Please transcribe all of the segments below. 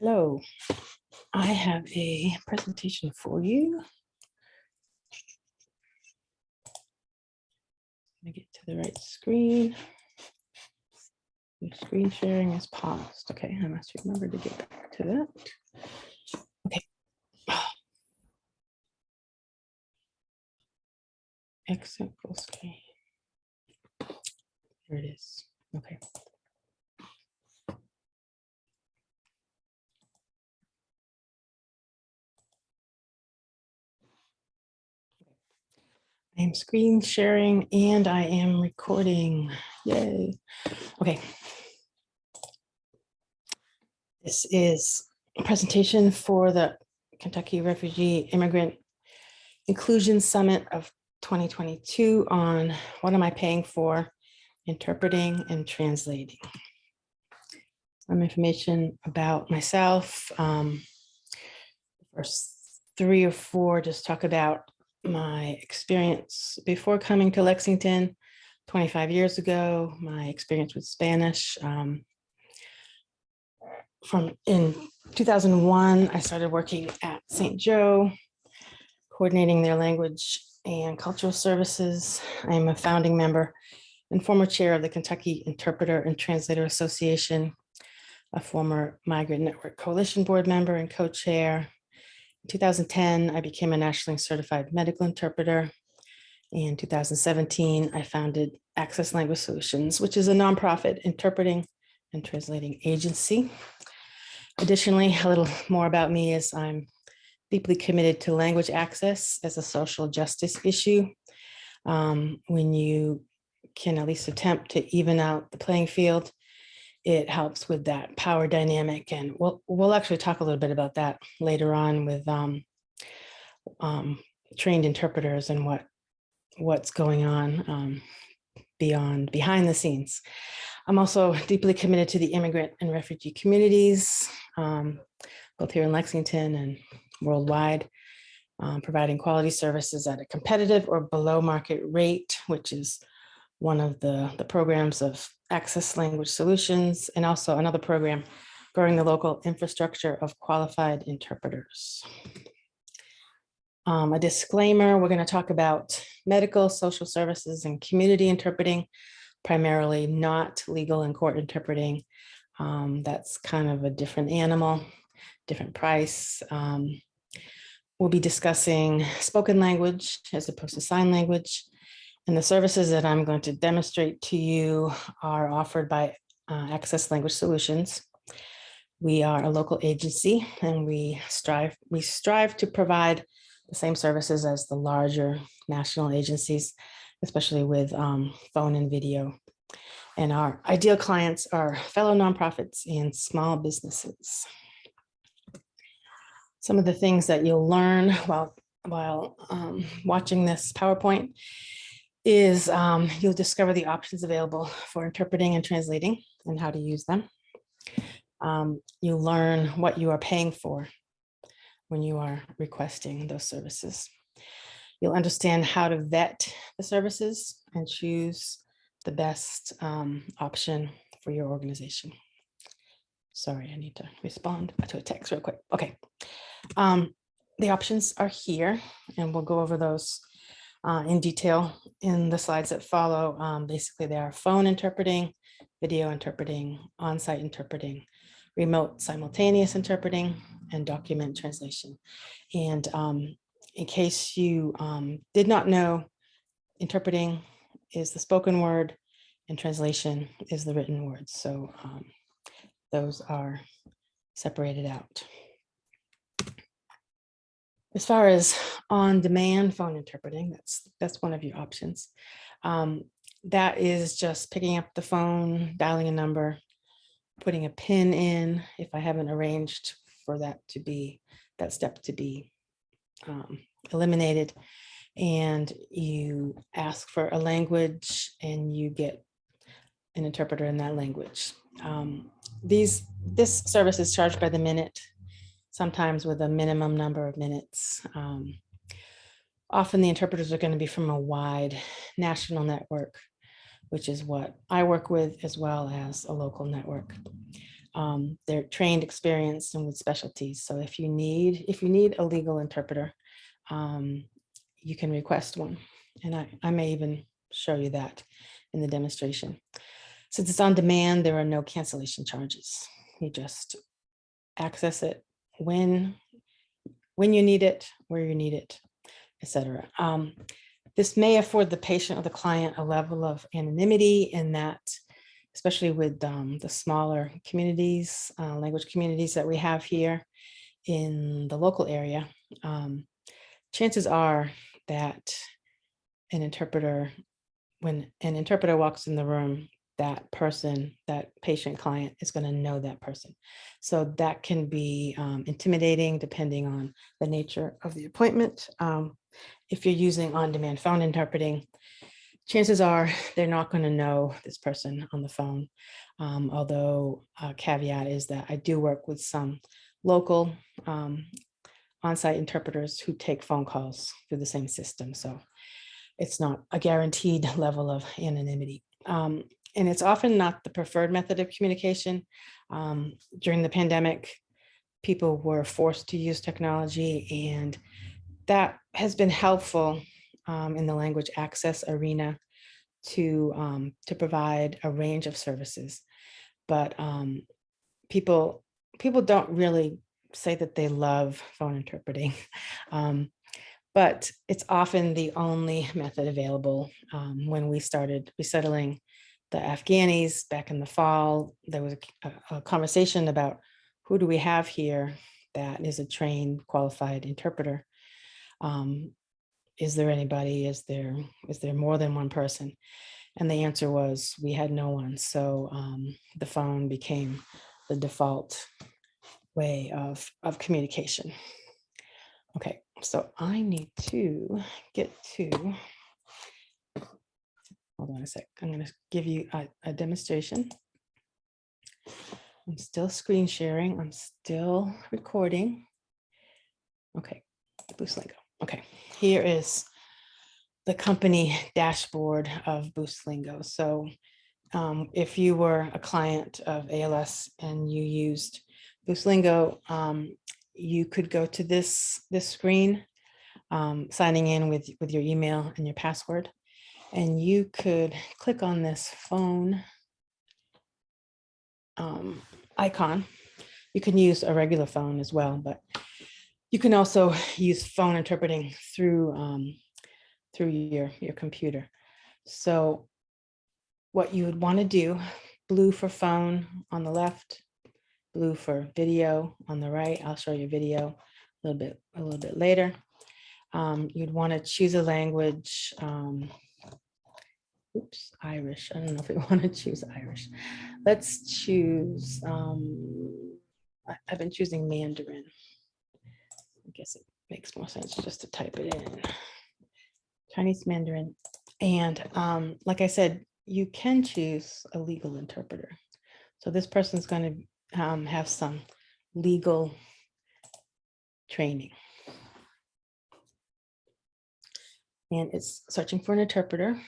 Hello, I have a presentation for you. Let me get to the right screen. Your screen sharing is paused. Okay, I must remember to get back to that. Okay. Exit full screen. Here it is. Okay. I am screen sharing and I am recording. Yay. Okay. This is a presentation for the Kentucky Refugee Immigrant Inclusion Summit of 2022 on what am I paying for, interpreting and translating. Some information about myself. First 3 or 4 just talk about my experience before coming to Lexington 25 years ago, my experience with Spanish. In 2001, I started working at St. Joe, coordinating their language and cultural services. I am a founding member and former chair of the Kentucky Interpreter and Translator Association, a former Migrant Network Coalition board member and co-chair. In 2010, I became a nationally certified medical interpreter. In 2017, I founded Access Language Solutions, which is a nonprofit interpreting and translating agency. Additionally, a little more about me is I'm deeply committed to language access as a social justice issue. When you can at least attempt to even out the playing field, it helps with that power dynamic. And we'll actually talk a little bit about that later on with trained interpreters and what's going on behind the scenes. I'm also deeply committed to the immigrant and refugee communities, both here in Lexington and worldwide, providing quality services at a competitive or below market rate, which is one of the programs of Access Language Solutions, and also another program growing the local infrastructure of qualified interpreters. A disclaimer, we're going to talk about medical, social services, and community interpreting, primarily not legal and court interpreting. That's kind of a different animal, different price. We'll be discussing spoken language as opposed to sign language. And the services that I'm going to demonstrate to you are offered by Access Language Solutions. We are a local agency and we strive to provide the same services as the larger national agencies, especially with phone and video. And our ideal clients are fellow nonprofits and small businesses. Some of the things that you'll learn while watching this PowerPoint is you'll discover the options available for interpreting and translating and how to use them. You'll learn what you are paying for when you are requesting those services. You'll understand how to vet the services and choose the best option for your organization. Sorry, I need to respond to a text real quick. Okay. The options are here, and we'll go over those in detail in the slides that follow. Basically, they are phone interpreting, video interpreting, on-site interpreting, remote simultaneous interpreting, and document translation. And in case you did not know, interpreting is the spoken word and translation is the written word. So those are separated out. As far as on-demand phone interpreting, that's one of your options. That is just picking up the phone, dialing a number, putting a pin in if I haven't arranged for that step to be eliminated. And you ask for a language and you get an interpreter in that language. This service is charged by the minute, sometimes with a minimum number of minutes. Often the interpreters are going to be from a wide national network, which is what I work with, as well as a local network. They're trained, experienced, and with specialties. So if you need a legal interpreter, you can request one. And I may even show you that in the demonstration. Since it's on demand, there are no cancellation charges. You just access it when you need it, where you need it, etc. This may afford the patient or the client a level of anonymity in that, especially with the smaller communities, language communities that we have here in the local area, chances are that an interpreter, when an interpreter walks in the room, that person, that patient client is going to know that person. So that can be intimidating depending on the nature of the appointment. If you're using on-demand phone interpreting, chances are they're not going to know this person on the phone. Although a caveat is that I do work with some local on-site interpreters who take phone calls through the same system. So it's not a guaranteed level of anonymity. And it's often not the preferred method of communication. During the pandemic, people were forced to use technology, and that has been helpful in the language access arena to provide a range of services. But people don't really say that they love phone interpreting. But it's often the only method available. When we started resettling the Afghanis back in the fall, there was a conversation about who do we have here that is a trained, qualified interpreter. Is there anybody? Is there more than one person? And the answer was we had no one. So the phone became the default way of communication. Okay, so I need to get to, hold on a sec. I'm going to give you a demonstration. I'm still screen sharing. I'm still recording. Okay, Boost Lingo. Okay, here is the company dashboard of Boost Lingo. So if you were a client of ALS and you used Boost Lingo, you could go to this screen, signing in with your email and your password, and you could click on this phone icon. You can use a regular phone as well, but you can also use phone interpreting through your computer. So what you would want to do, blue for phone on the left, blue for video on the right. I'll show you video a little bit later. You'd want to choose a language. Oops, Irish. I don't know if we want to choose Irish. Let's choose, I've been choosing Mandarin. I guess it makes more sense just to type it in. Chinese Mandarin. And like I said, you can choose a legal interpreter. So this person's going to have some legal training. And it's searching for an interpreter.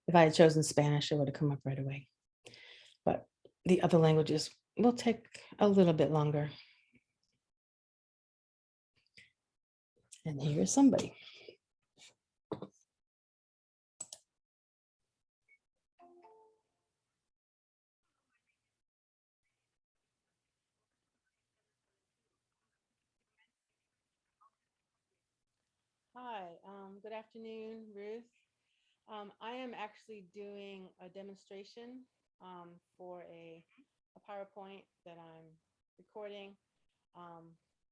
If I had chosen Spanish, it would have come up right away. But the other languages will take a little bit longer. And here's somebody. Hi, good afternoon, Ruth. I am actually doing a demonstration for a PowerPoint that I'm recording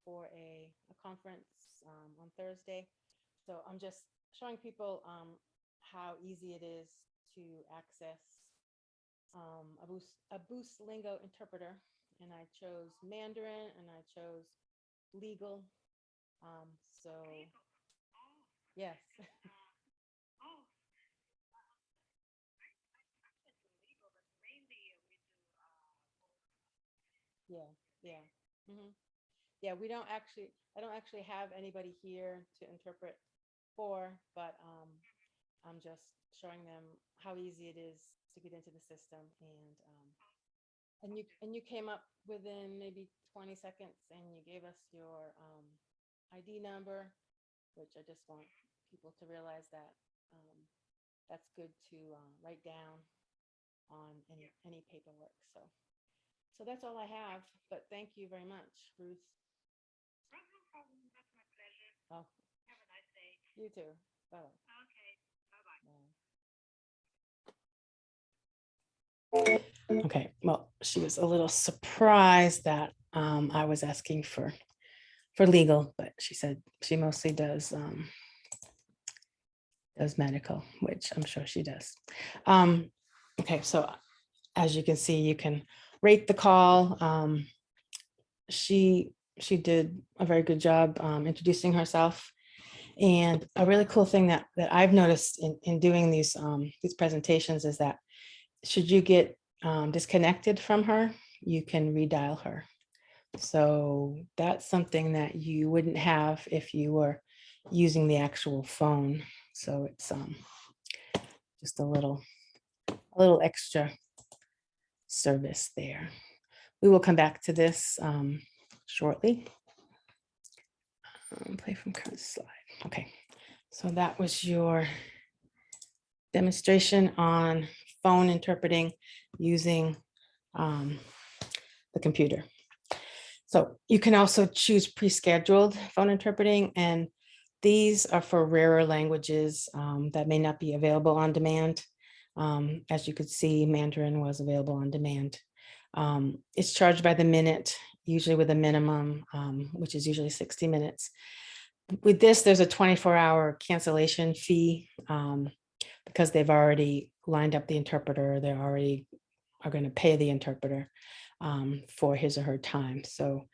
for a conference on Thursday. So I'm just showing people how easy it is to access a Boost Lingo interpreter. And I chose Mandarin and I chose legal. So yes. Yeah, yeah. Hmm. Yeah, I don't actually have anybody here to interpret for, but I'm just showing them how easy it is to get into the system, and you came up within maybe 20 seconds, and you gave us your ID number, which I just want people to realize that that's good to write down on any paperwork. So that's all I have. But thank you very much, Ruth. No problem. That's my pleasure. Oh, Have a nice day. you too. Bye. Okay. Bye-bye. Okay, well, she was a little surprised that I was asking for legal, but she said she mostly does medical, which I'm sure she does. Okay, so as you can see, you can rate the call. She did a very good job introducing herself. And a really cool thing that I've noticed in doing these presentations is that should you get disconnected from her, you can redial her. So that's something that you wouldn't have if you were using the actual phone. So it's just a little extra service there. We will come back to this shortly. Play from current slide. Okay, so that was your demonstration on phone interpreting using the computer. So you can also choose pre-scheduled phone interpreting, and these are for rarer languages that may not be available on demand. As you could see, Mandarin was available on demand. It's charged by the minute, usually with a minimum, which is usually 60 minutes. With this, there's a 24-hour cancellation fee because they've already lined up the interpreter. They already are going to pay the interpreter for his or her time. So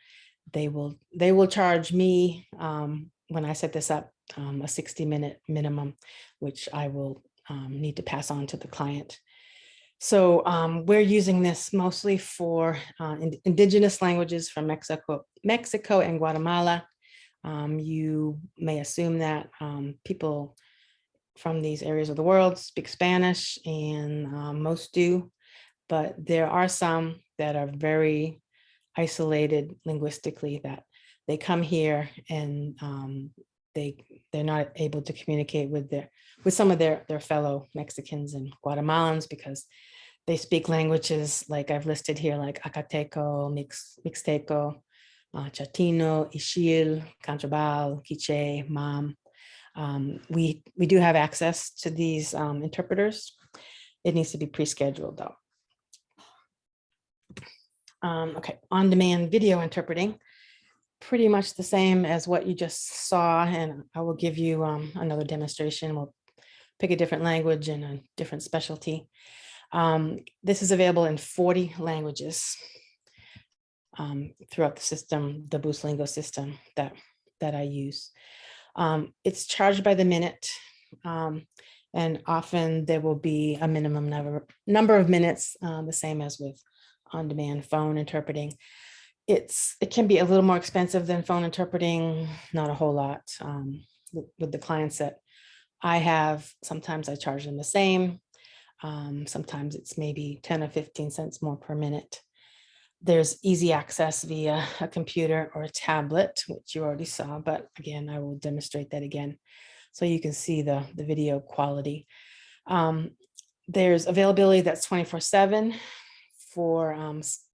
they will charge me when I set this up a 60-minute minimum, which I will need to pass on to the client. So we're using this mostly for indigenous languages from Mexico and Guatemala. You may assume that people from these areas of the world speak Spanish, and most do, but there are some that are very isolated linguistically, that they come here and they're not able to communicate with some of their fellow Mexicans and Guatemalans because they speak languages like I've listed here, like Acateco, Mixteco, Chatino, Ixil, Cantrabal, Quiche, Mam. We do have access to these interpreters. It needs to be pre-scheduled though. Okay, on-demand video interpreting, pretty much the same as what you just saw, and I will give you another demonstration. We'll pick a different language and a different specialty. This is available in 40 languages throughout the system, the Buslingo system that I use. It's charged by the minute, and often there will be a minimum number of minutes, the same as with on-demand phone interpreting. It can be a little more expensive than phone interpreting, not a whole lot. With the clients that I have, sometimes I charge them the same. Sometimes it's maybe 10 or 15 cents more per minute. There's easy access via a computer or a tablet, which you already saw, but again, I will demonstrate that again so you can see the video quality. There's availability that's 24/7 for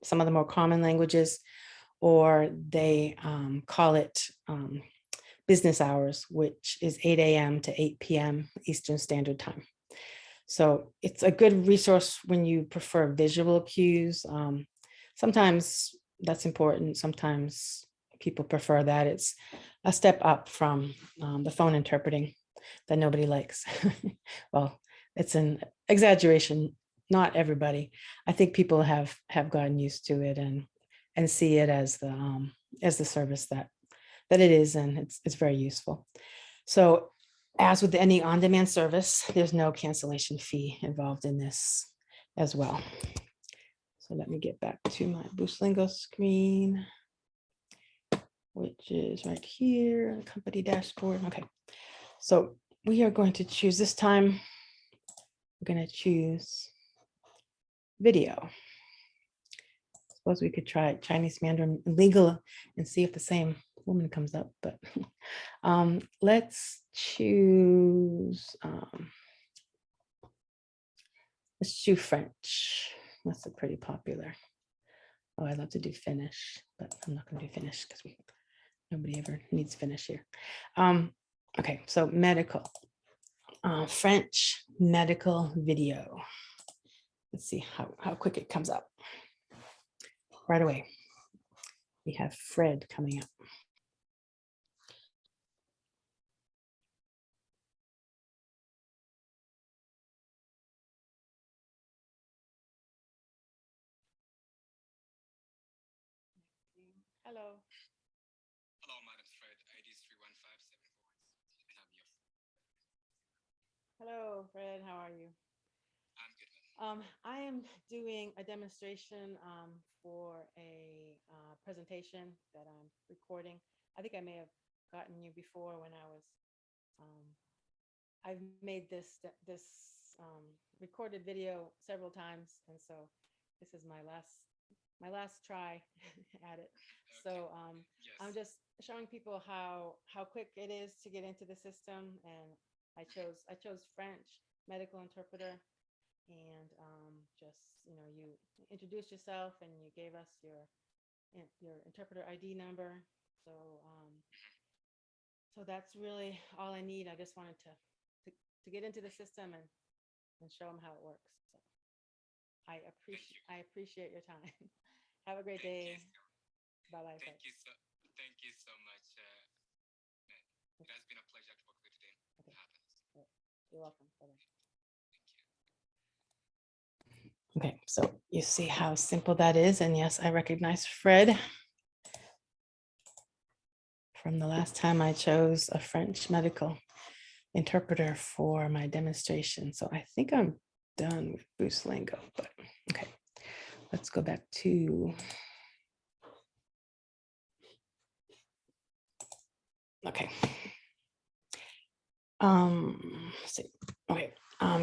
some of the more common languages, or they call it business hours, which is 8 a.m. to 8 p.m. Eastern Standard Time. So it's a good resource when you prefer visual cues. Sometimes that's important. Sometimes people prefer that. It's a step up from the phone interpreting that nobody likes. Well, it's an exaggeration. Not everybody. I think people have gotten used to it and see it as the service that it is, and it's very useful. So as with any on-demand service, there's no cancellation fee involved in this as well. So let me get back to my Buslingo screen, which is right here, the company dashboard. Okay, so we are going to choose this time. We're going to choose video. Suppose we could try Chinese Mandarin legal and see if the same woman comes up, but let's choose French. That's a pretty popular. Oh, I love to do Finnish, but I'm not going to do Finnish because nobody ever needs Finnish here. Okay, so medical, French medical video. Let's see how quick it comes up. Right away, we have Fred coming up. Hello. Hello, Madam Fred. ID is 31574. Can I have your Hello, Fred. How are you? I'm good, madam. I am doing a demonstration for a presentation that I'm recording. I think I may have gotten you before when I was. I've made this recorded video several times, and so this is my last try at it. So Yes. I'm just showing people how quick it is to get into the system, and I chose French medical interpreter, and just you introduced yourself and you gave us your interpreter ID number. So so that's really all I need. I just wanted to get into the system and show them how it works. So I appreciate your time. Have a great day. Bye-bye. Thank you so much. It has been a pleasure to work with you today. Okay. It happens. You're welcome. Bye-bye. Thank you. Okay, so you see how simple that is. And yes, I recognize Fred from the last time I chose a French medical interpreter for my demonstration. So I think I'm done with Boost Lingo, but okay, let's go back to. Okay. Let's see. Okay.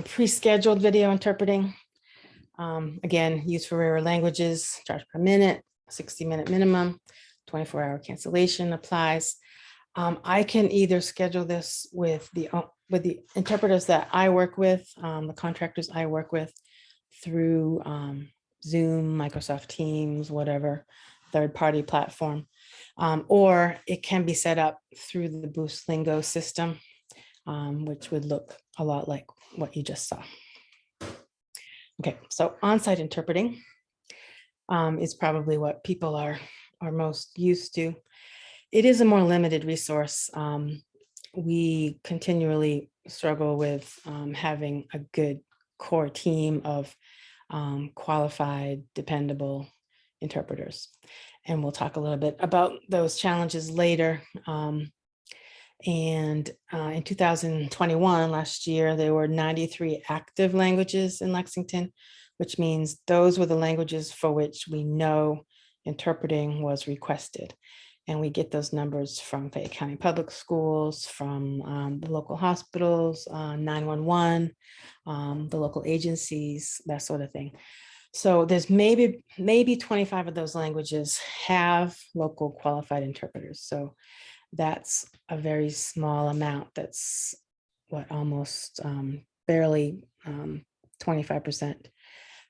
Pre-scheduled video interpreting. Again, used for rare languages, charge per minute, 60-minute minimum, 24-hour cancellation applies. I can either schedule this with the interpreters that I work with, the contractors I work with through Zoom, Microsoft Teams, whatever third-party platform, or it can be set up through the Boost Lingo system, which would look a lot like what you just saw. Okay, so on-site interpreting is probably what people are most used to. It is a more limited resource. We continually struggle with having a good core team of qualified, dependable interpreters. And we'll talk a little bit about those challenges later. And in 2021, last year, there were 93 active languages in Lexington, which means those were the languages for which we know interpreting was requested. And we get those numbers from Fayette County Public Schools, from the local hospitals, 911, the local agencies, that sort of thing. So there's maybe 25 of those languages have local qualified interpreters. So that's a very small amount. That's what, almost barely 25%.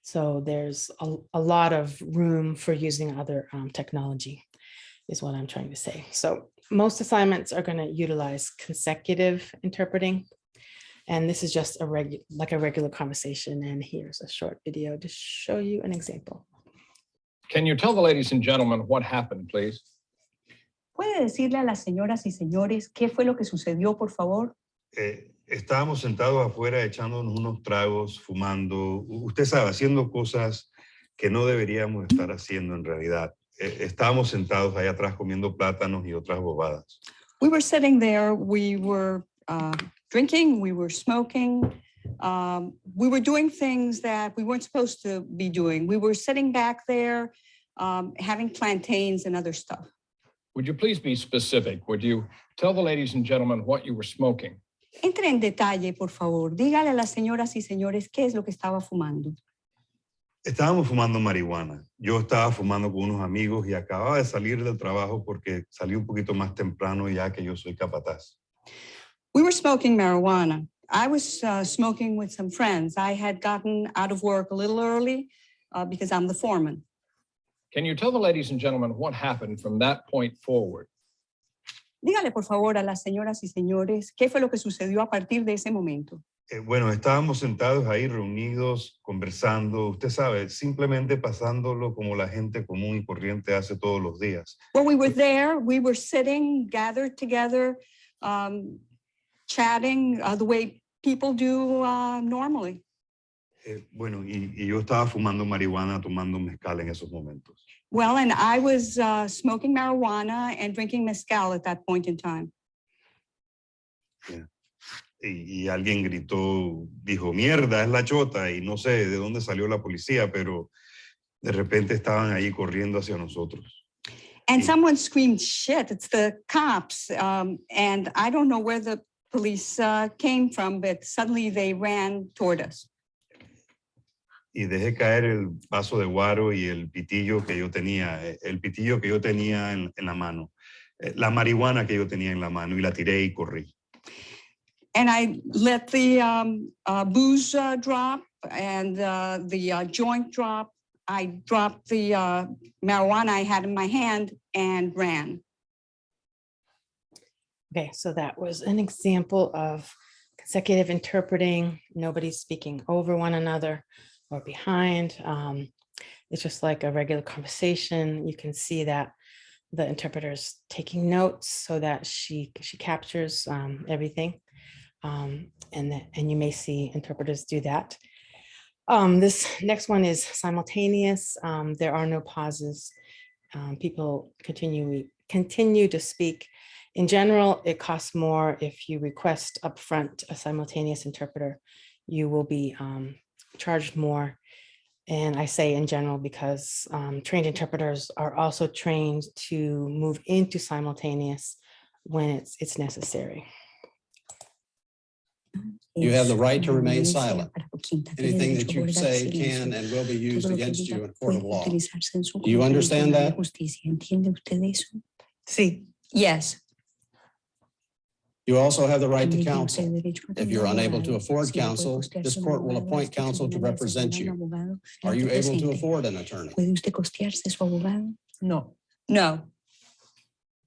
So there's a lot of room for using other technology, is what I'm trying to say. So most assignments are going to utilize consecutive interpreting. And this is just a regular conversation. And here's a short video to show you an example. Can you tell the ladies and gentlemen what happened, please? ¿Puede decirle a las señoras y señores qué fue lo que sucedió, por favor? Estábamos sentados afuera echándonos unos tragos, fumando, usted sabe, haciendo cosas que no deberíamos estar haciendo en realidad. Estábamos sentados allá atrás comiendo plátanos y otras bobadas. We were sitting there, we were drinking, we were smoking, we were doing things that we weren't supposed to be doing. We were sitting back there having plantains and other stuff. Would you please be specific? Would you tell the ladies and gentlemen what you were smoking? Entre en detalle, por favor. Dígale a las señoras y señores qué es lo que estaba fumando. Estábamos fumando marihuana. Yo estaba fumando con unos amigos y acababa de salir del trabajo porque salí un poquito más temprano ya que yo soy capataz. We were smoking marijuana. I was smoking with some friends. I had gotten out of work a little early because I'm the foreman. Can you tell the ladies and gentlemen what happened from that point forward? Dígale, por favor, a las señoras y señores qué fue lo que sucedió a partir de ese momento. Bueno, estábamos sentados ahí reunidos, conversando, usted sabe, simplemente pasándolo como la gente común y corriente hace todos los días. When we were there, we were sitting, gathered together, chatting the way people do normally. Bueno, y yo estaba fumando marihuana, tomando mezcal en esos momentos. Well, and I was smoking marijuana and drinking mezcal at that point in time. Y alguien gritó, dijo, mierda, es la chota, y no sé de dónde salió la policía, pero de repente estaban ahí corriendo hacia nosotros. And Sí. someone screamed, shit, it's the cops. And I don't know where the police came from, but suddenly they ran toward us. Y dejé caer el vaso de guaro y el pitillo que yo tenía en la mano, la marihuana que yo tenía en la mano, y la tiré y corrí. And I let the booze drop and the joint drop. I dropped the marijuana I had in my hand and ran. Okay, so that was an example of consecutive interpreting, nobody speaking over one another or behind. It's just like a regular conversation. You can see that the interpreter's taking notes so that she captures everything. And you may see interpreters do that. This next one is simultaneous. There are no pauses. People continue to speak. In general, it costs more if you request upfront a simultaneous interpreter. You will be charged more. And I say in general because trained interpreters are also trained to move into simultaneous when it's necessary. You have the right to remain silent. Anything that you say can and will be used against you in a court of law. Do you understand that? Sí. Yes. You also have the right to counsel. If you're unable to afford counsel, this court will appoint counsel to represent you. Are you able to afford an attorney? No. No.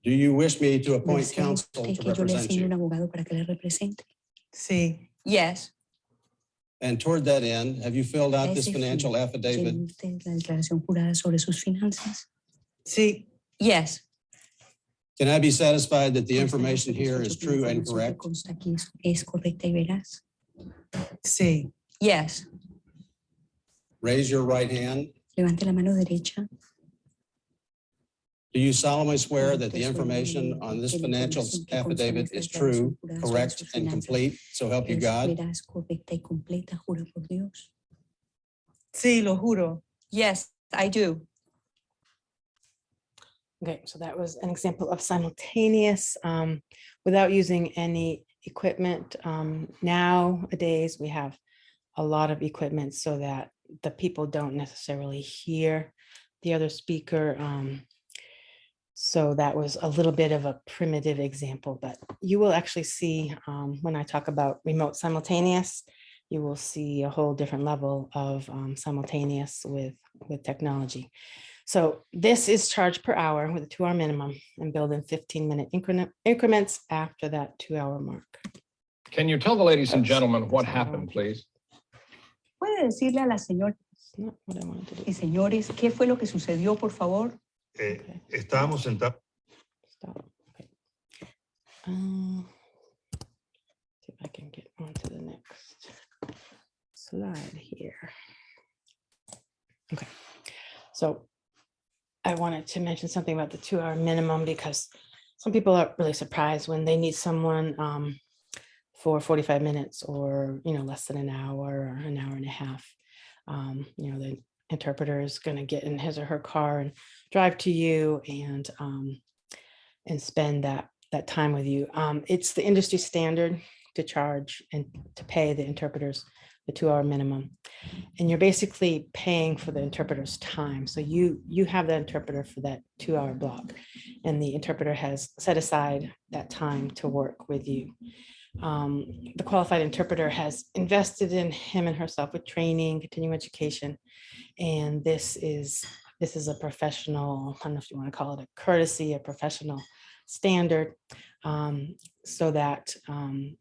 Do you wish me to appoint counsel to represent you? Sí. Yes. And toward that end, have you filled out this financial affidavit? Sí. Yes. Can I be satisfied that the information here is true and correct? Sí. Yes. Raise your right hand. Levante la mano derecha. Do you solemnly swear that the information on this financial affidavit is true, correct, and complete? So help you God. Sí, lo juro. Yes, I do. Okay, so that was an example of simultaneous without using any equipment. Nowadays, we have a lot of equipment so that the people don't necessarily hear the other speaker. So that was a little bit of a primitive example, but you will actually see when I talk about remote simultaneous, you will see a whole different level of simultaneous with technology. So this is charged per hour with a 2-hour minimum and billed in 15-minute increments after that 2-hour mark. Can you tell the ladies and gentlemen what happened, please? ¿Puede decirle a las señoras That's not what I wanted to do. y señores qué fue lo que sucedió, por favor? Estábamos sentados. Stop. Okay. See if I can get onto the next slide here. Okay, so I wanted to mention something about the 2-hour minimum because some people are really surprised when they need someone for 45 minutes or less than an hour or an hour and a half. The interpreter is going to get in his or her car and drive to you and spend that time with you. It's the industry standard to charge and to pay the interpreters the 2-hour minimum. And you're basically paying for the interpreter's time. So you have the interpreter for that 2-hour block, and the interpreter has set aside that time to work with you. The qualified interpreter has invested in him and herself with training, continuing education, and this is a professional, I don't know if you want to call it a courtesy, a professional standard, so that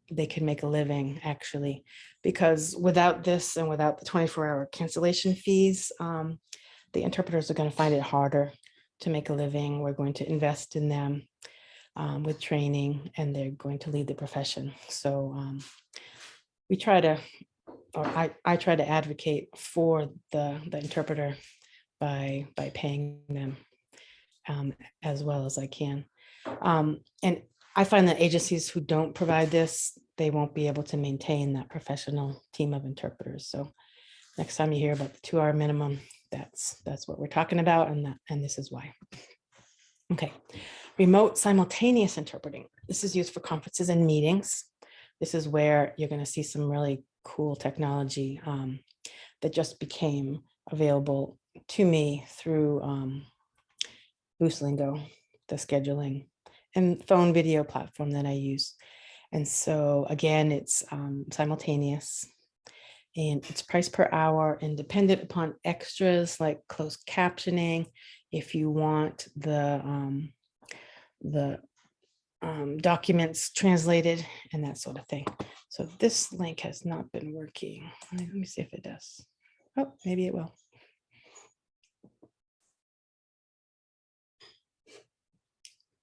they can make a living, actually, because without this and without the 24-hour cancellation fees, the interpreters are going to find it harder to make a living. We're going to invest in them with training, and they're going to leave the profession. So we try to, or I try to advocate for the interpreter by paying them as well as I can. And I find that agencies who don't provide this, they won't be able to maintain that professional team of interpreters. So next time you hear about the 2-hour minimum, that's what we're talking about, and this is why. Okay, remote simultaneous interpreting. This is used for conferences and meetings. This is where you're going to see some really cool technology that just became available to me through Lingo, the scheduling and phone video platform that I use. And so again, it's simultaneous, and it's priced per hour and dependent upon extras like closed captioning, if you want the documents translated and that sort of thing. So this link has not been working. Let me see if it does. Oh, maybe it will.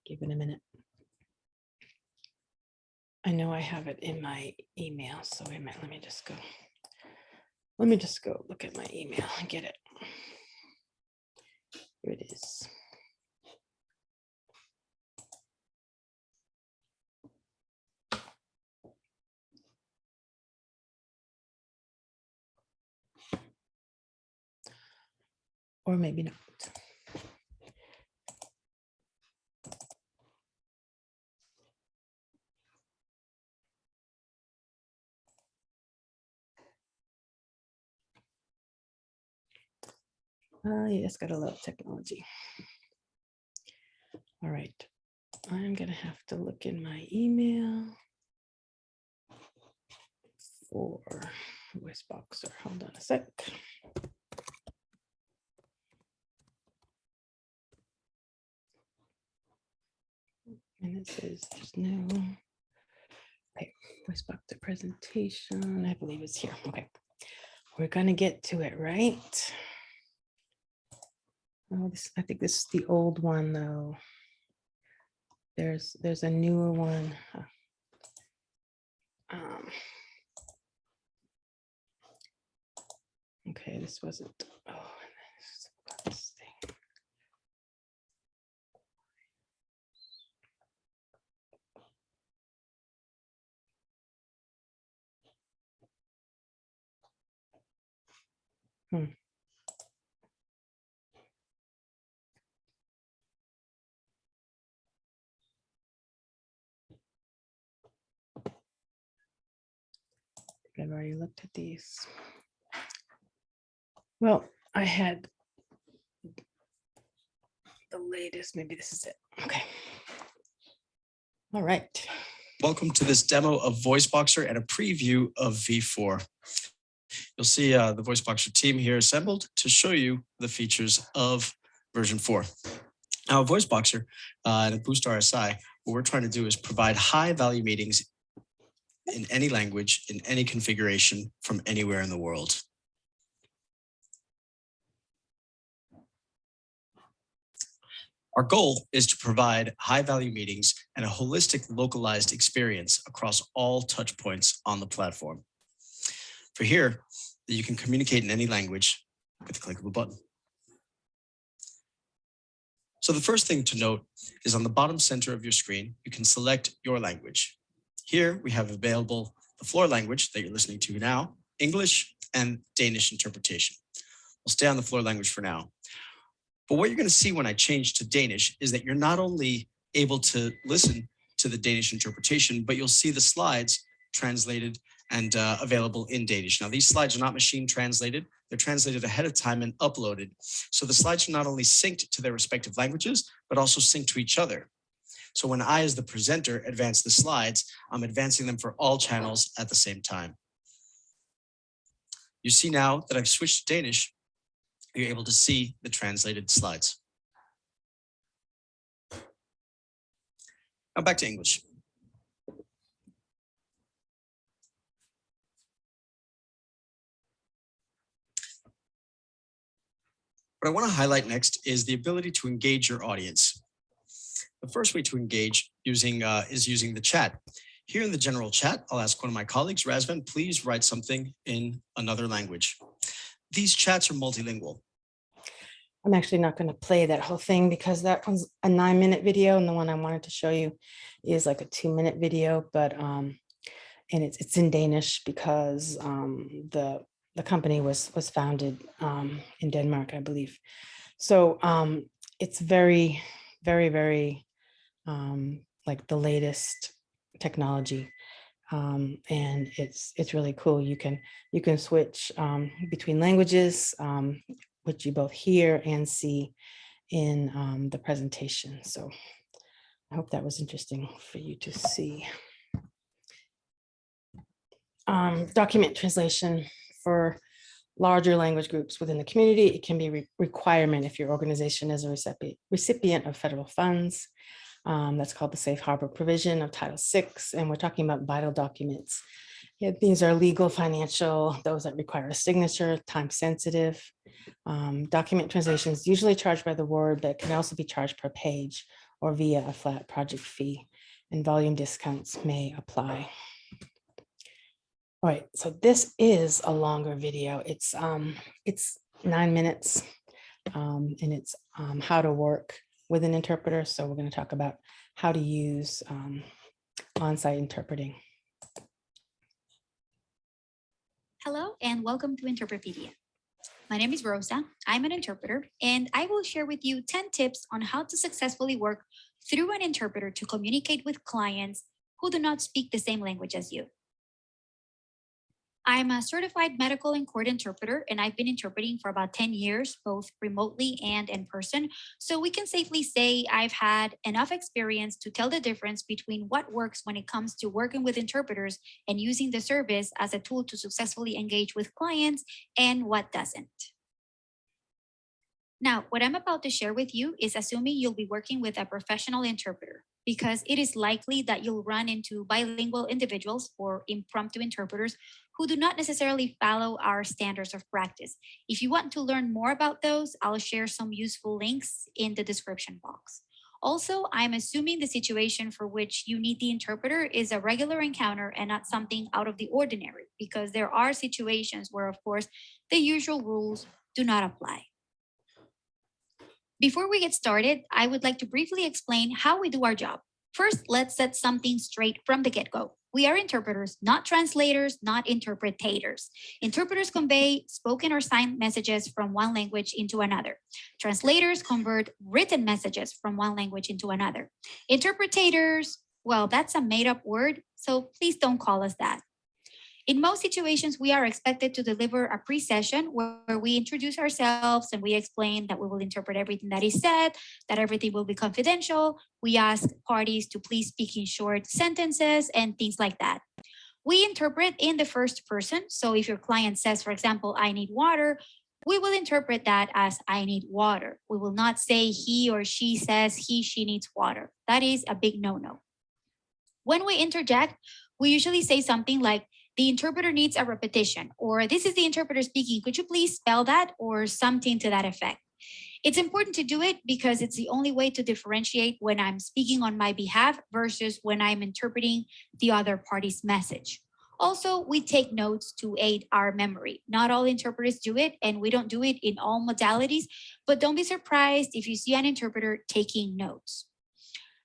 Give it a minute. I know I have it in my email, so wait a minute, let me just go look at my email and get it. Here it is. Or maybe not. Yes, got a lot of technology. All right, I'm gonna have to look in my email for VoiceBoxer. Hold on a sec. And it says there's no VoiceBoxer presentation. I believe it's here. Okay, we're gonna get to it, right? Oh, I think this is the old one though. There's a newer one. Okay, this wasn't. Oh, this thing. I've already looked at these. Well, I had the latest, maybe this is it. Okay. All right. Welcome to this demo of VoiceBoxer and a preview of V4. You'll see the VoiceBoxer team here assembled to show you the features of version 4. Now, VoiceBoxer and Boost RSI, what we're trying to do is provide high-value meetings in any language, in any configuration, from anywhere in the world. Our goal is to provide high-value meetings and a holistic, localized experience across all touch points on the platform. For here, you can communicate in any language with the click of a button. So the first thing to note is on the bottom center of your screen, you can select your language. Here we have available the floor language that you're listening to now, English and Danish interpretation. We'll stay on the floor language for now. But what you're going to see when I change to Danish is that you're not only able to listen to the Danish interpretation, but you'll see the slides translated and available in Danish. Now, these slides are not machine translated. They're translated ahead of time and uploaded. So the slides are not only synced to their respective languages, but also synced to each other. So when I, as the presenter, advance the slides, I'm advancing them for all channels at the same time. You see now that I've switched to Danish, you're able to see the translated slides. Now back to English. What I want to highlight next is the ability to engage your audience. The first way to engage is using the chat. Here in the general chat, I'll ask one of my colleagues, Razvan, please write something in another language. These chats are multilingual. I'm actually not going to play that whole thing because that one's a 9-minute video, and the one I wanted to show you is like a 2-minute video, but and it's in Danish because the company was founded in Denmark, I believe. So it's very, very, very like the latest technology, and it's really cool. You can switch between languages, which you both hear and see in the presentation. So I hope that was interesting for you to see. Document translation for larger language groups within the community. It can be a requirement if your organization is a recipient of federal funds. That's called the Safe Harbor provision of Title VI, and we're talking about vital documents. Yeah, these are legal, financial, those that require a signature, time sensitive. Document translations usually charged by the word, but can also be charged per page or via a flat project fee, and volume discounts may apply. All right, so this is a longer video. It's 9 minutes, and it's how to work with an interpreter. So we're going to talk about how to use on-site interpreting. Hello and welcome to Interprepedia. My name is Rosa. I'm an interpreter, and I will share with you 10 tips on how to successfully work through an interpreter to communicate with clients who do not speak the same language as you. I'm a certified medical and court interpreter, and I've been interpreting for about 10 years, both remotely and in person. So we can safely say I've had enough experience to tell the difference between what works when it comes to working with interpreters and using the service as a tool to successfully engage with clients and what doesn't. Now, what I'm about to share with you is assuming you'll be working with a professional interpreter, because it is likely that you'll run into bilingual individuals or impromptu interpreters who do not necessarily follow our standards of practice. If you want to learn more about those, I'll share some useful links in the description box. Also, I'm assuming the situation for which you need the interpreter is a regular encounter and not something out of the ordinary, because there are situations where, of course, the usual rules do not apply. Before we get started, I would like to briefly explain how we do our job. First, let's set something straight from the get-go. We are interpreters, not translators, not interpretators. Interpreters convey spoken or signed messages from one language into another. Translators convert written messages from one language into another. Interpretators, well, that's a made-up word, so please don't call us that. In most situations, we are expected to deliver a pre-session where we introduce ourselves and we explain that we will interpret everything that is said, that everything will be confidential. We ask parties to please speak in short sentences and things like that. We interpret in the first person. So if your client says, for example, I need water, we will interpret that as I need water. We will not say he or she says he, she needs water. That is a big no-no. When we interject, we usually say something like, the interpreter needs a repetition, or this is the interpreter speaking. Could you please spell that, or something to that effect? It's important to do it because it's the only way to differentiate when I'm speaking on my behalf versus when I'm interpreting the other party's message. Also, we take notes to aid our memory. Not all interpreters do it, and we don't do it in all modalities, but don't be surprised if you see an interpreter taking notes.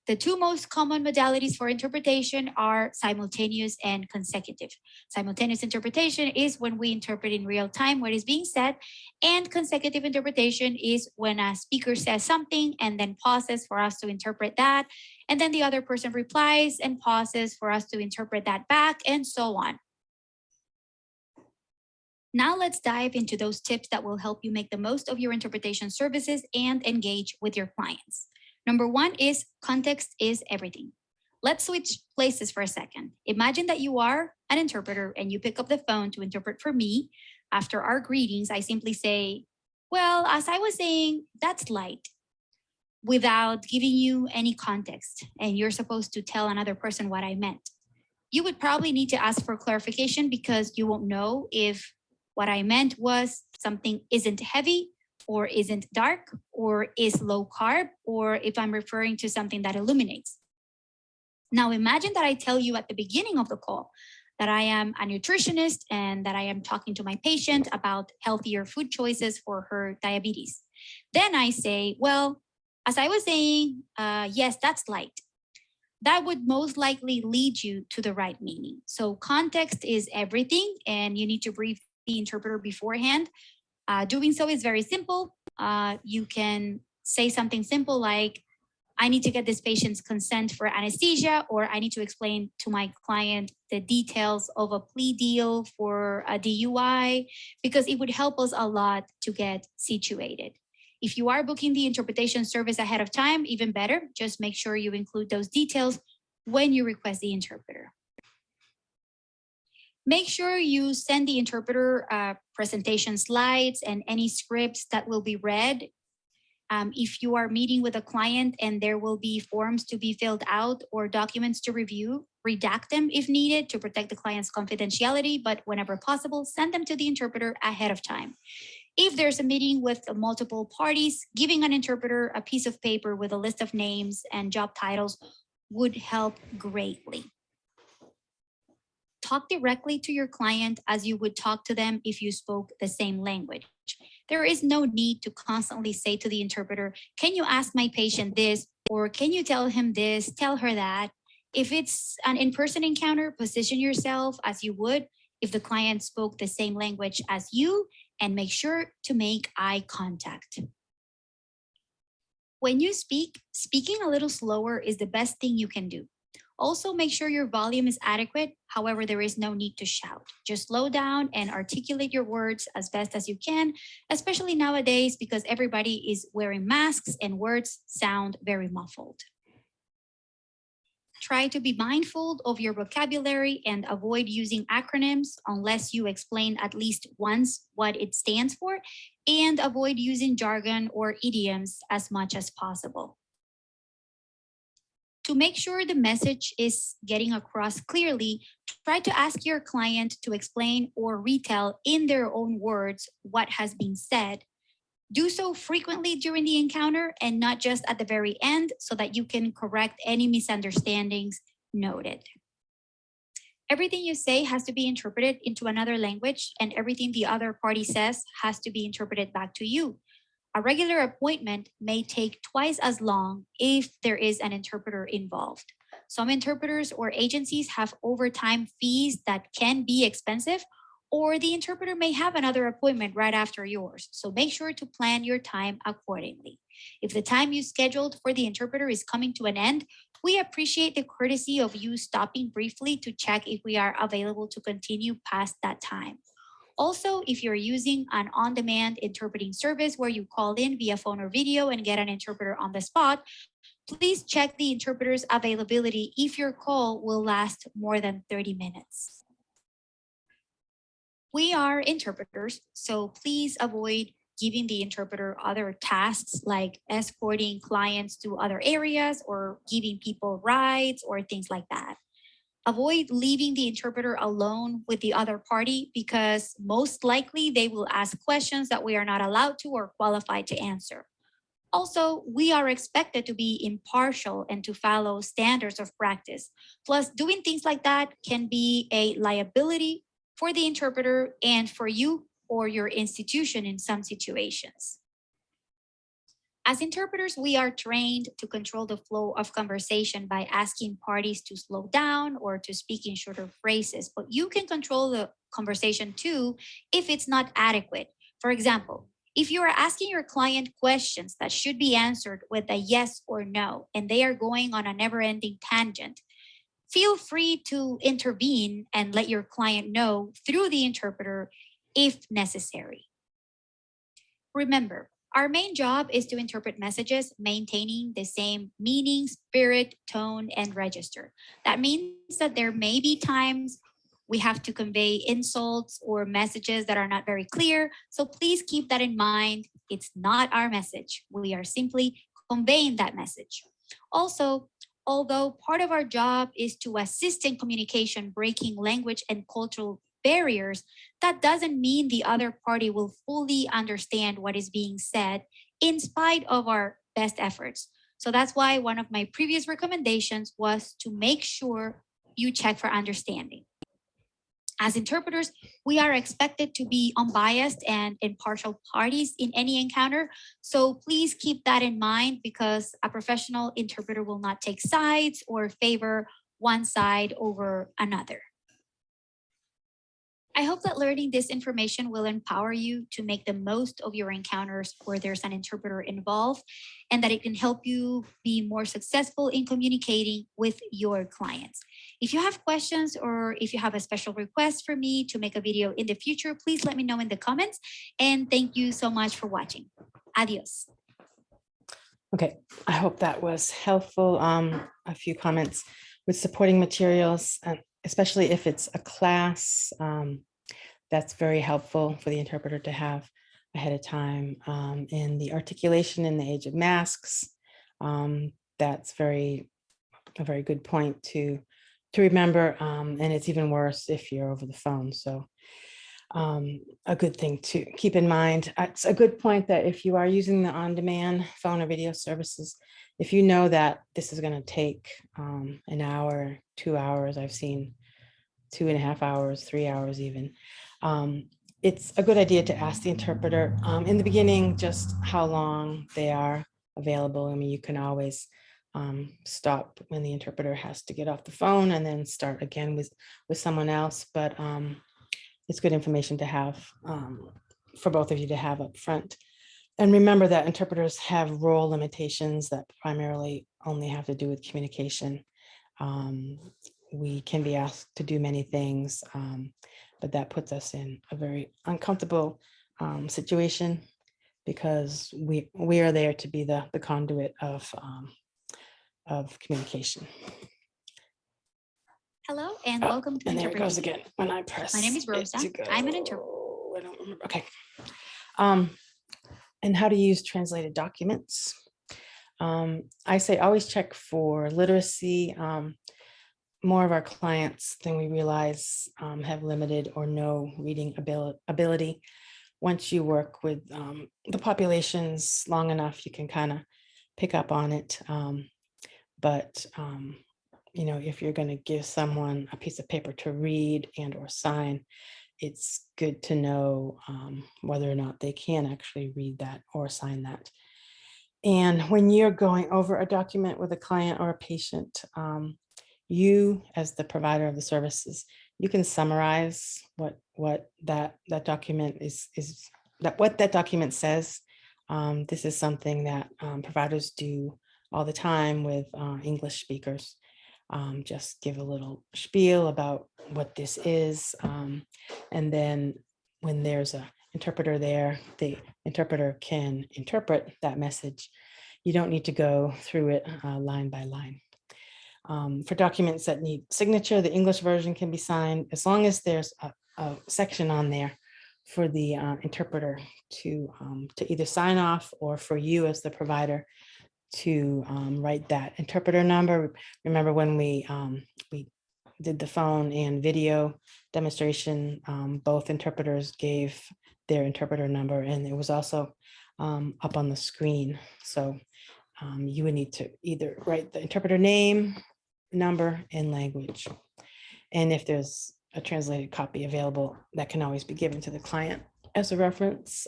The two most common modalities for interpretation are simultaneous and consecutive. Simultaneous interpretation is when we interpret in real time what is being said, and consecutive interpretation is when a speaker says something and then pauses for us to interpret that, and then the other person replies and pauses for us to interpret that back, and so on. Now let's dive into those tips that will help you make the most of your interpretation services and engage with your clients. Number one is context is everything. Let's switch places for a second. Imagine that you are an interpreter and you pick up the phone to interpret for me. After our greetings, I simply say, well, as I was saying, that's light, without giving you any context, and you're supposed to tell another person what I meant. You would probably need to ask for clarification because you won't know if what I meant was something isn't heavy or isn't dark or is low carb, or if I'm referring to something that illuminates. Now imagine that I tell you at the beginning of the call that I am a nutritionist and that I am talking to my patient about healthier food choices for her diabetes. Then I say, well, as I was saying, yes, that's light. That would most likely lead you to the right meaning. So context is everything, and you need to brief the interpreter beforehand. Doing so is very simple. You can say something simple like, I need to get this patient's consent for anesthesia, or I need to explain to my client the details of a plea deal for a DUI, because it would help us a lot to get situated. If you are booking the interpretation service ahead of time, even better, just make sure you include those details when you request the interpreter. Make sure you send the interpreter presentation slides and any scripts that will be read. If you are meeting with a client and there will be forms to be filled out or documents to review, redact them if needed to protect the client's confidentiality, but whenever possible, send them to the interpreter ahead of time. If there's a meeting with multiple parties, giving an interpreter a piece of paper with a list of names and job titles would help greatly. Talk directly to your client as you would talk to them if you spoke the same language. There is no need to constantly say to the interpreter, can you ask my patient this? Or can you tell him this, tell her that? If it's an in-person encounter, position yourself as you would if the client spoke the same language as you, and make sure to make eye contact. When you speak, speaking a little slower is the best thing you can do. Also, make sure your volume is adequate. However, there is no need to shout. Just slow down and articulate your words as best as you can, especially nowadays because everybody is wearing masks and words sound very muffled. Try to be mindful of your vocabulary and avoid using acronyms unless you explain at least once what it stands for, and avoid using jargon or idioms as much as possible. To make sure the message is getting across clearly, try to ask your client to explain or retell in their own words what has been said. Do so frequently during the encounter and not just at the very end, so that you can correct any misunderstandings noted. Everything you say has to be interpreted into another language, and everything the other party says has to be interpreted back to you. A regular appointment may take twice as long if there is an interpreter involved. Some interpreters or agencies have overtime fees that can be expensive, or the interpreter may have another appointment right after yours. So make sure to plan your time accordingly. If the time you scheduled for the interpreter is coming to an end, we appreciate the courtesy of you stopping briefly to check if we are available to continue past that time. Also, if you're using an on-demand interpreting service where you call in via phone or video and get an interpreter on the spot, please check the interpreter's availability if your call will last more than 30 minutes. We are interpreters, so please avoid giving the interpreter other tasks like escorting clients to other areas or giving people rides or things like that. Avoid leaving the interpreter alone with the other party, because most likely they will ask questions that we are not allowed to or qualified to answer. Also, we are expected to be impartial and to follow standards of practice. Plus, doing things like that can be a liability for the interpreter and for you or your institution in some situations. As interpreters, we are trained to control the flow of conversation by asking parties to slow down or to speak in shorter phrases, but you can control the conversation too if it's not adequate. For example, if you are asking your client questions that should be answered with a yes or no, and they are going on a never-ending tangent, feel free to intervene and let your client know through the interpreter if necessary. Remember, our main job is to interpret messages maintaining the same meaning, spirit, tone, and register. That means that there may be times we have to convey insults or messages that are not very clear. So please keep that in mind. It's not our message. We are simply conveying that message. Also, although part of our job is to assist in communication, breaking language and cultural barriers, that doesn't mean the other party will fully understand what is being said in spite of our best efforts. So that's why one of my previous recommendations was to make sure you check for understanding. As interpreters, we are expected to be unbiased and impartial parties in any encounter. So please keep that in mind, because a professional interpreter will not take sides or favor one side over another. I hope that learning this information will empower you to make the most of your encounters where there's an interpreter involved, and that it can help you be more successful in communicating with your clients. If you have questions or if you have a special request for me to make a video in the future, please let me know in the comments. And thank you so much for watching. Adios. Okay, I hope that was helpful. A few comments with supporting materials, especially if it's a class, that's very helpful for the interpreter to have ahead of time. And the articulation in the age of masks, that's a very good point to remember. And it's even worse if you're over the phone. So a good thing to keep in mind. It's a good point that if you are using the on-demand phone or video services, if you know that this is going to take an hour, 2 hours, I've seen 2.5 hours, 3 hours even, it's a good idea to ask the interpreter in the beginning just how long they are available. I mean, you can always stop when the interpreter has to get off the phone and then start again with someone else. But it's good information to have for both of you to have up front. And remember that interpreters have role limitations that primarily only have to do with communication. We can be asked to do many things, but that puts us in a very uncomfortable situation, because we are there to be the conduit of communication. Hello and welcome to And there it goes Interpretation. again when I press. My name is Rosa. I'm an interpreter. I don't remember. Okay. And how to use translated documents. I say always check for literacy. More of our clients than we realize have limited or no reading ability. Once you work with the populations long enough, you can kind of pick up on it. But you know, if you're going to give someone a piece of paper to read and or sign, it's good to know whether or not they can actually read that or sign that. And when you're going over a document with a client or a patient, you as the provider of the services, you can summarize what that document what that document says. This is something that providers do all the time with English speakers. Just give a little spiel about what this is. And then when there's an interpreter there, the interpreter can interpret that message. You don't need to go through it line by line. For documents that need signature, the English version can be signed as long as there's a section on there for the interpreter to either sign off, or for you as the provider to write that interpreter number. Remember when we did the phone and video demonstration, both interpreters gave their interpreter number, and it was also up on the screen. So you would need to either write the interpreter name, number, and language. And if there's a translated copy available, that can always be given to the client as a reference.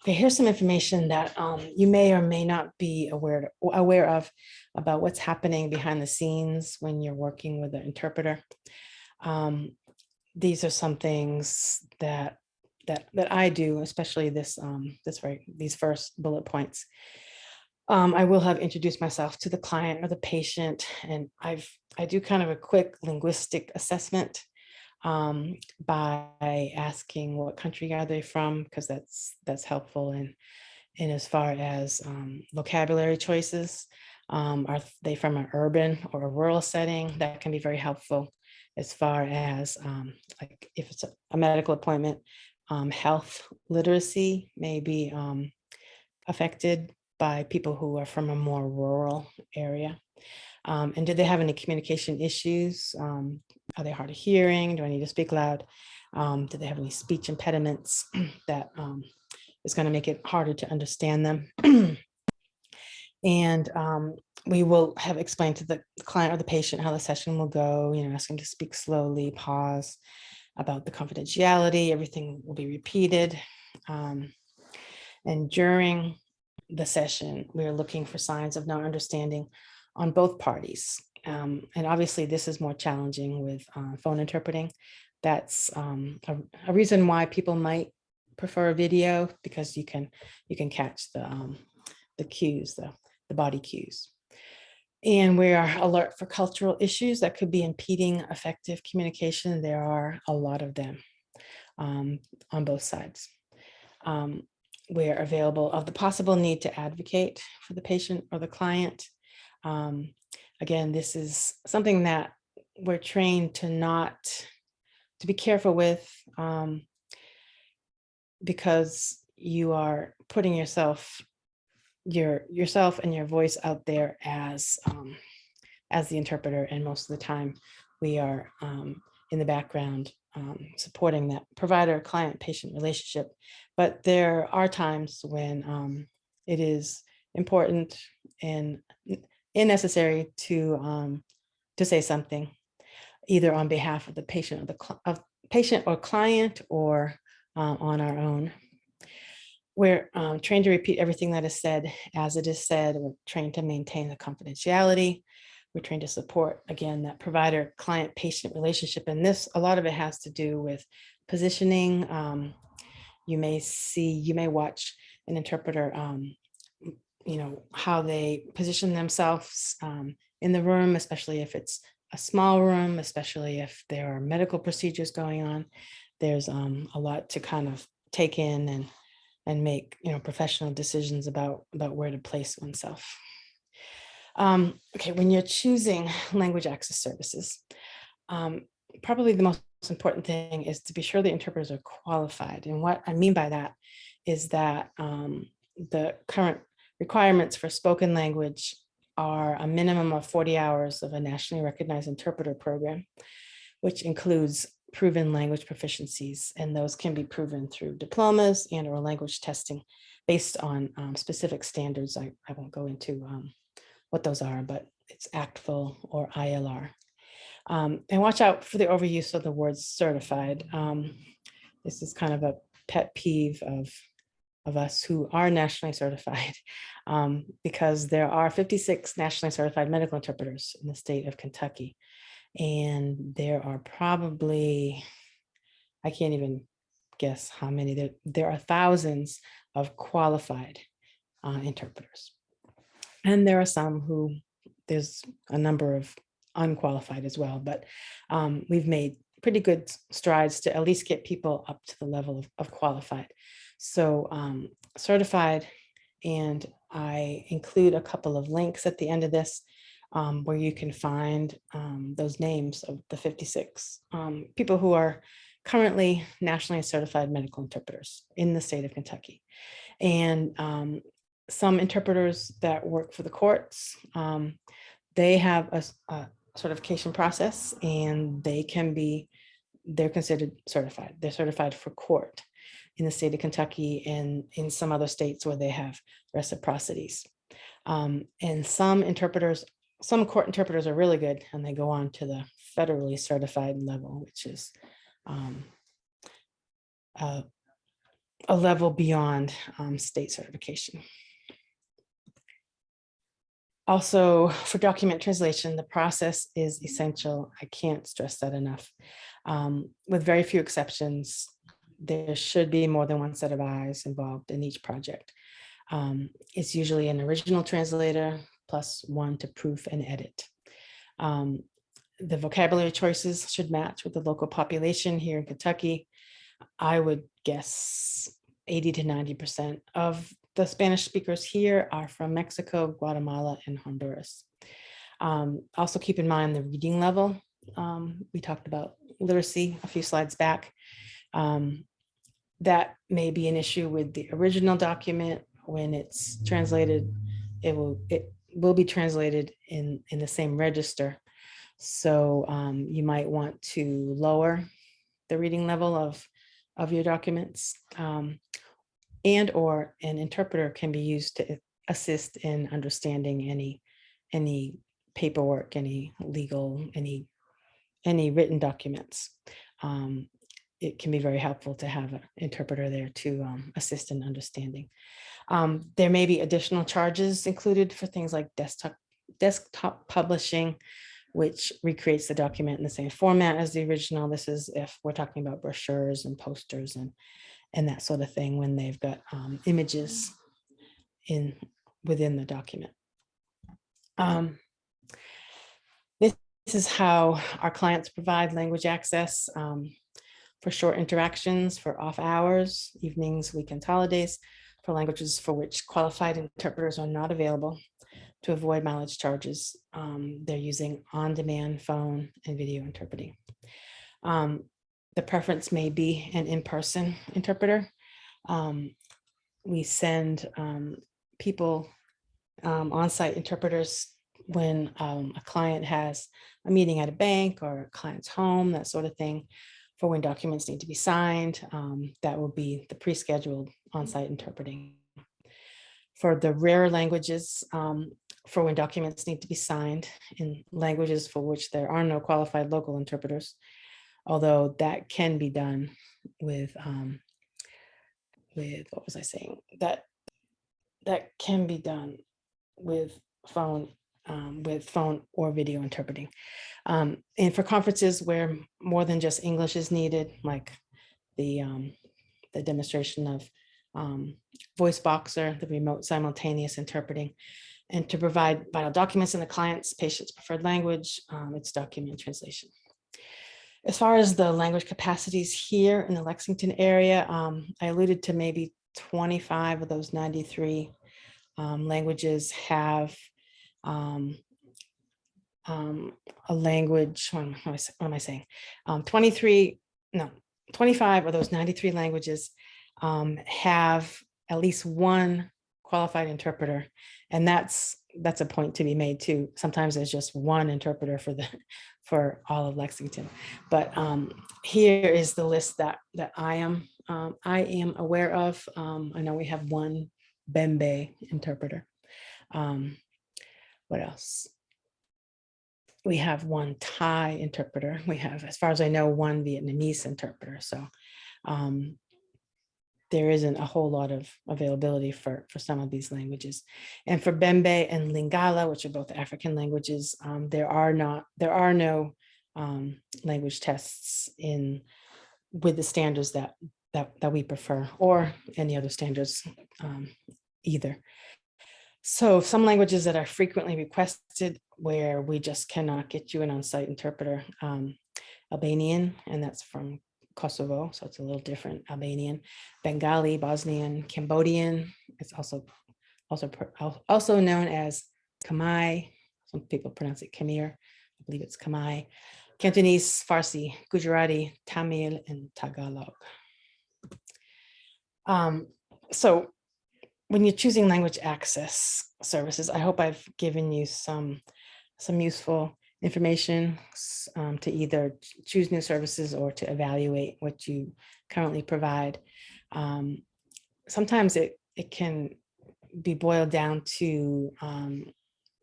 Okay, here's some information that you may or may not be aware of about what's happening behind the scenes when you're working with an interpreter. These are some things that I do, especially these first bullet points. I will have introduced myself to the client or the patient, and I do kind of a quick linguistic assessment by asking what country are they from, because that's helpful in as far as vocabulary choices. Are they from an urban or a rural setting? That can be very helpful as far as like if it's a medical appointment. Health literacy may be affected by people who are from a more rural area. And do they have any communication issues? Are they hard of hearing? Do I need to speak loud? Do they have any speech impediments that is going to make it harder to understand them? And we will have explained to the client or the patient how the session will go, ask them to speak slowly, pause, about the confidentiality, everything will be repeated. And during the session, we are looking for signs of not understanding on both parties. And obviously this is more challenging with phone interpreting. That's a reason why people might prefer a video, because you can catch the cues, the body cues. And we are alert for cultural issues that could be impeding effective communication. There are a lot of them on both sides. We're available of the possible need to advocate for the patient or the client. Again, this is something that we're trained to be careful with, because you are putting yourself and your voice out there as the interpreter, and most of the time we are in the background supporting that provider-client-patient relationship. But there are times when it is important and necessary to say something, either on behalf of the patient or client, or on our own. We're trained to repeat everything that is said as it is said. We're trained to maintain the confidentiality. We're trained to support, again, that provider-client-patient relationship. And a lot of it has to do with positioning. You may watch an interpreter, how they position themselves in the room, especially if it's a small room, especially if there are medical procedures going on. There's a lot to kind of take in and make professional decisions about where to place oneself. Okay, when you're choosing language access services, probably the most important thing is to be sure the interpreters are qualified. And what I mean by that is that the current requirements for spoken language are a minimum of 40 hours of a nationally recognized interpreter program, which includes proven language proficiencies, and those can be proven through diplomas and or language testing based on specific standards. I won't go into what those are, but it's ACTFL or ILR. And watch out for the overuse of the word certified. This is kind of a pet peeve of us who are nationally certified, because there are 56 nationally certified medical interpreters in the state of Kentucky. And there are probably, I can't even guess how many, there are thousands of qualified interpreters. And there are some there's a number of unqualified as well, but we've made pretty good strides to at least get people up to the level of qualified. So certified, and I include a couple of links at the end of this where you can find those names of the 56 people who are currently nationally certified medical interpreters in the state of Kentucky. And some interpreters that work for the courts, they have a certification process, and they're considered certified. They're certified for court in the state of Kentucky and in some other states where they have reciprocities. And some court interpreters are really good, and they go on to the federally certified level, which is a level beyond state certification. Also, for document translation, the process is essential. I can't stress that enough. With very few exceptions, there should be more than one set of eyes involved in each project. It's usually an original translator plus one to proof and edit. The vocabulary choices should match with the local population here in Kentucky. I would guess 80 to 90% of the Spanish speakers here are from Mexico, Guatemala, and Honduras. Also keep in mind the reading level. We talked about literacy a few slides back. That may be an issue with the original document. When it's translated, it will be translated in the same register. So you might want to lower the reading level of your documents, and or an interpreter can be used to assist in understanding any paperwork, any legal, any written documents. It can be very helpful to have an interpreter there to assist in understanding. There may be additional charges included for things like desktop publishing, which recreates the document in the same format as the original. This is if we're talking about brochures and posters and that sort of thing, when they've got images within the document. This is how our clients provide language access for short interactions, for off hours, evenings, weekends, holidays, for languages for which qualified interpreters are not available. To avoid mileage charges, they're using on-demand phone and video interpreting. The preference may be an in-person interpreter. We send people, on-site interpreters, when a client has a meeting at a bank or a client's home, that sort of thing, for when documents need to be signed. That will be the pre-scheduled on-site interpreting. For the rare languages, for when documents need to be signed in languages for which there are no qualified local interpreters, although that can be done with what was I saying? That can be done with phone or video interpreting. And for conferences where more than just English is needed, like the demonstration of VoiceBoxer, the remote simultaneous interpreting, and to provide vital documents in the client's patient's preferred language, it's document translation. As far as the language capacities here in the Lexington area, I alluded to maybe 25 of those 93 languages have a language, what am I saying? 25 of those 93 languages have at least one qualified interpreter. And that's a point to be made too. Sometimes there's just one interpreter for all of Lexington. But here is the list that I am aware of. I know we have one Bembe interpreter. What else? We have one Thai interpreter. We have, as far as I know, one Vietnamese interpreter. So there isn't a whole lot of availability for some of these languages. And for Bembe and Lingala, which are both African languages, there are no language tests with the standards that we prefer, or any other standards either. So some languages that are frequently requested where we just cannot get you an on-site interpreter, Albanian, and that's from Kosovo, so it's a little different. Albanian, Bengali, Bosnian, Cambodian. It's also known as Khmer. Some people pronounce it Khmer. I believe it's Khmer. Cantonese, Farsi, Gujarati, Tamil, and Tagalog. So when you're choosing language access services, I hope I've given you some useful information to either choose new services or to evaluate what you currently provide. Sometimes it can be boiled down to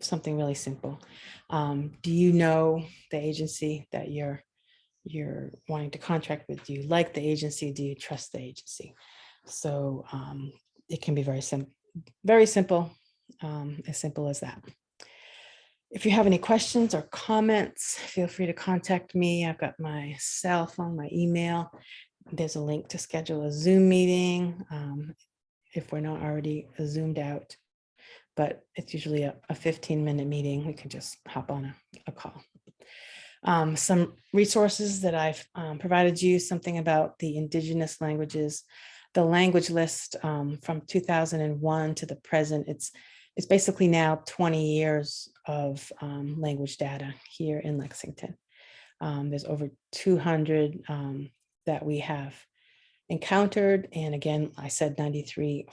something really simple. Do you know the agency that you're wanting to contract with? Do you like the agency? Do you trust the agency? So it can be very simple, as simple as that. If you have any questions or comments, feel free to contact me. I've got my cell phone, my email. There's a link to schedule a Zoom meeting if we're not already Zoomed out. But it's usually a 15-minute meeting. We can just hop on a call. Some resources that I've provided you, something about the indigenous languages, the language list from 2001 to the present. It's basically now 20 years of language data here in Lexington. There's over 200 that we have encountered. And again, I said 93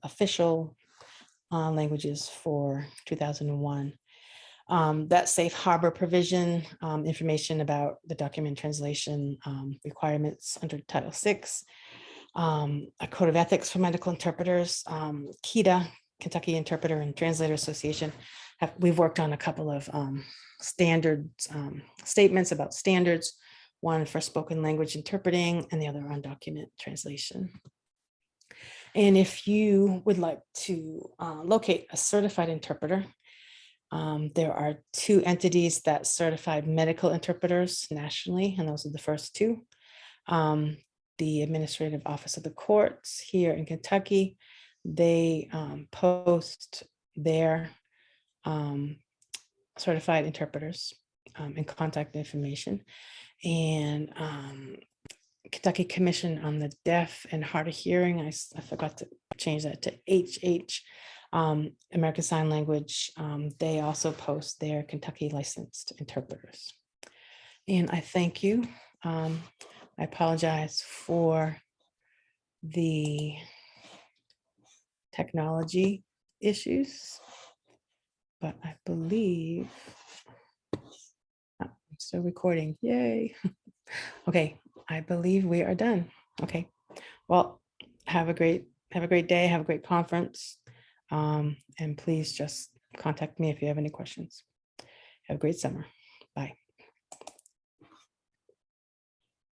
official languages for 2001. That safe harbor provision, information about the document translation requirements under Title VI, a code of ethics for medical interpreters, KITA, Kentucky Interpreter and Translator Association. We've worked on a couple of standards, statements about standards, one for spoken language interpreting and the other on document translation. And if you would like to locate a certified interpreter, there are 2 entities that certified medical interpreters nationally, and those are the first 2. The Administrative Office of the Courts here in Kentucky, they post their certified interpreters and contact information. And Kentucky Commission on the Deaf and Hard of Hearing, I forgot to change that to HH, American Sign Language. They also post their Kentucky licensed interpreters. And I thank you. I apologize for the technology issues, but I believe I'm still recording. Yay. Okay, I believe we are done. Okay, well, have a great day, have a great conference. And please just contact me if you have any questions. Have a great summer. Bye.